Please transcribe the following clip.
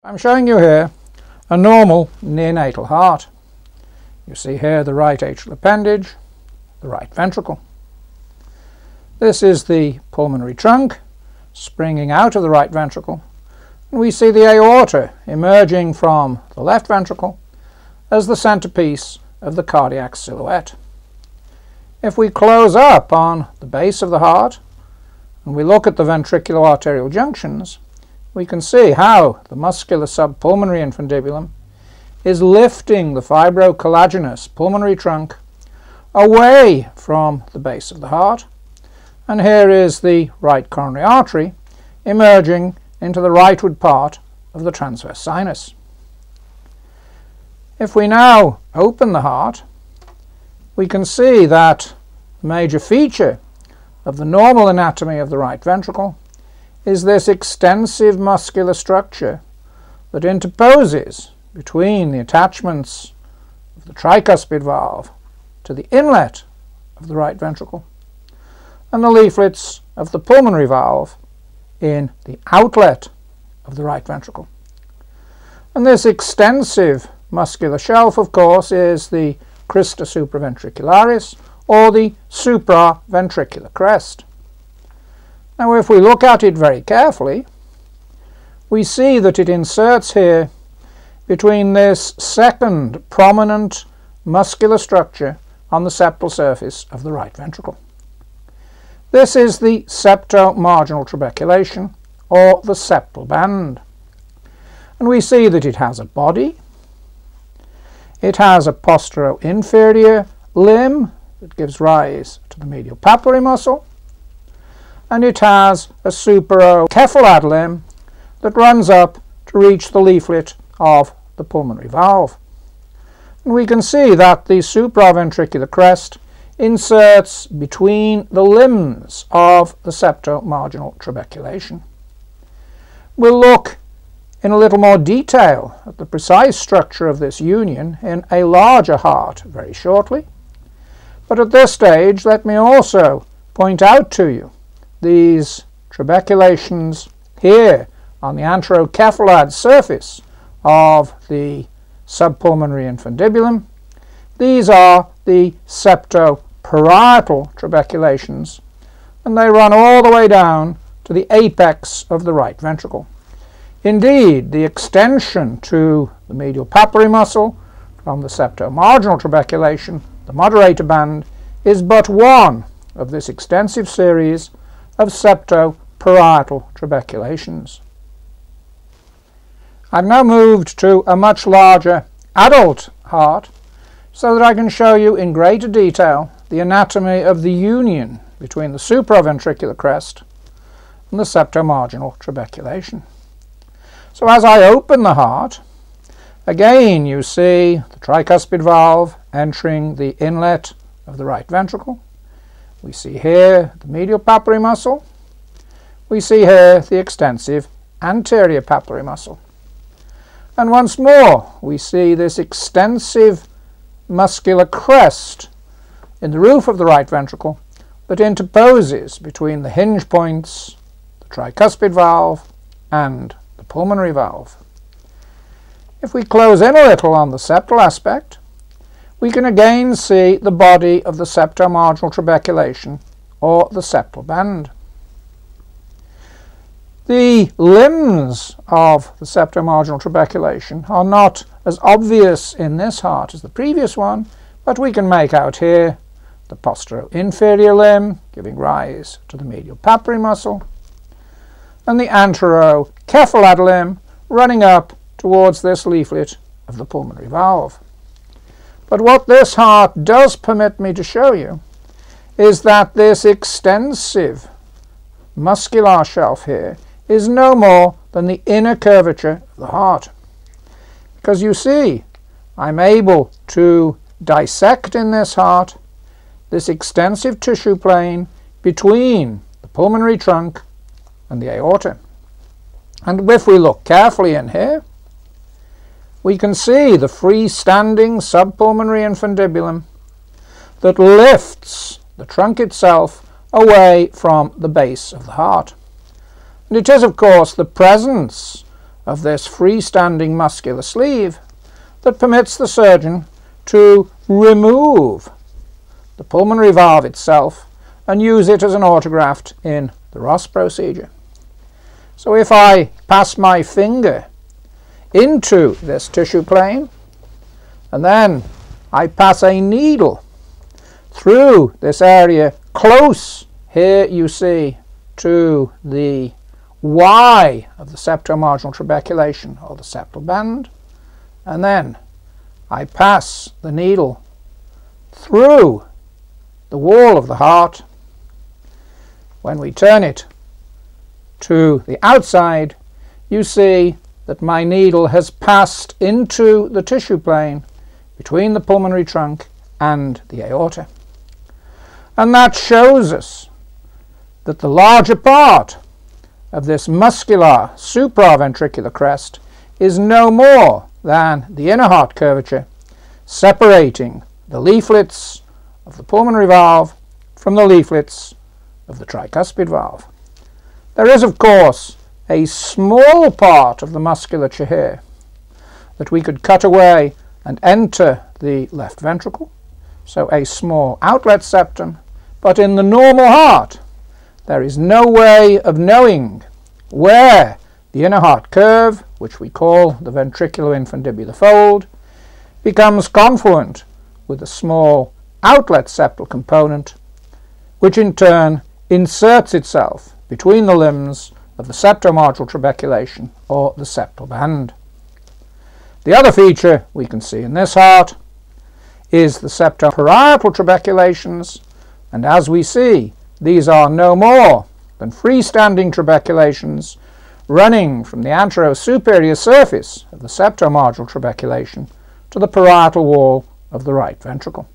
I'm showing you here a normal neonatal heart. You see here the right atrial appendage, the right ventricle. This is the pulmonary trunk springing out of the right ventricle, and we see the aorta emerging from the left ventricle as the centerpiece of the cardiac silhouette. If we close up on the base of the heart and we look at the ventricular arterial junctions, we can see how the muscular subpulmonary infundibulum is lifting the fibrocollagenous pulmonary trunk away from the base of the heart, and here is the right coronary artery emerging into the rightward part of the transverse sinus. If we now open the heart, we can see that the major feature of the normal anatomy of the right ventricle is this extensive muscular structure that interposes between the attachments of the tricuspid valve to the inlet of the right ventricle and the leaflets of the pulmonary valve in the outlet of the right ventricle. And this extensive muscular shelf, of course, is the crista supraventricularis, or the supraventricular crest. Now, if we look at it very carefully, we see that it inserts here between this second prominent muscular structure on the septal surface of the right ventricle. This is the septomarginal trabeculation, or the septal band. And we see that it has a body, it has a postero-inferior limb that gives rise to the medial papillary muscle, and it has a superocephalad limb that runs up to reach the leaflet of the pulmonary valve. And we can see that the supraventricular crest inserts between the limbs of the septomarginal trabeculation. We'll look in a little more detail at the precise structure of this union in a larger heart very shortly, but at this stage let me also point out to you these trabeculations here on the anterocephalad surface of the subpulmonary infundibulum. These are the septoparietal trabeculations, and they run all the way down to the apex of the right ventricle. Indeed, the extension to the medial papillary muscle from the septomarginal trabeculation, the moderator band, is but one of this extensive series of septoparietal trabeculations. I've now moved to a much larger adult heart so that I can show you in greater detail the anatomy of the union between the supraventricular crest and the septomarginal trabeculation. So as I open the heart, again you see the tricuspid valve entering the inlet of the right ventricle. We see here the medial papillary muscle. We see here the extensive anterior papillary muscle. And once more we see this extensive muscular crest in the roof of the right ventricle that interposes between the hinge points, the tricuspid valve, and the pulmonary valve. If we close in a little on the septal aspect, we can again see the body of the septomarginal trabeculation, or the septal band. The limbs of the septomarginal trabeculation are not as obvious in this heart as the previous one, but we can make out here the postero-inferior limb giving rise to the medial papillary muscle, and the anterocephalad limb running up towards this leaflet of the pulmonary valve. But what this heart does permit me to show you is that this extensive muscular shelf here is no more than the inner curvature of the heart. Because you see, I'm able to dissect in this heart this extensive tissue plane between the pulmonary trunk and the aorta. And if we look carefully in here, we can see the freestanding subpulmonary infundibulum that lifts the trunk itself away from the base of the heart. And it is, of course, the presence of this freestanding muscular sleeve that permits the surgeon to remove the pulmonary valve itself and use it as an autograft in the Ross procedure. So if I pass my finger into this tissue plane and then I pass a needle through this area close, here you see, to the Y of the septomarginal trabeculation or the septal band, and then I pass the needle through the wall of the heart. When we turn it to the outside, you see that my needle has passed into the tissue plane between the pulmonary trunk and the aorta. And that shows us that the larger part of this muscular supraventricular crest is no more than the inner heart curvature separating the leaflets of the pulmonary valve from the leaflets of the tricuspid valve. There is, of course, a small part of the musculature here that we could cut away and enter the left ventricle, so a small outlet septum, but in the normal heart there is no way of knowing where the inner heart curve, which we call the ventriculo-infundibular fold, becomes confluent with the small outlet septal component, which in turn inserts itself between the limbs of the septomarginal trabeculation or the septal band. The other feature we can see in this heart is the septoparietal trabeculations, and as we see, these are no more than freestanding trabeculations running from the anterosuperior surface of the septomarginal trabeculation to the parietal wall of the right ventricle.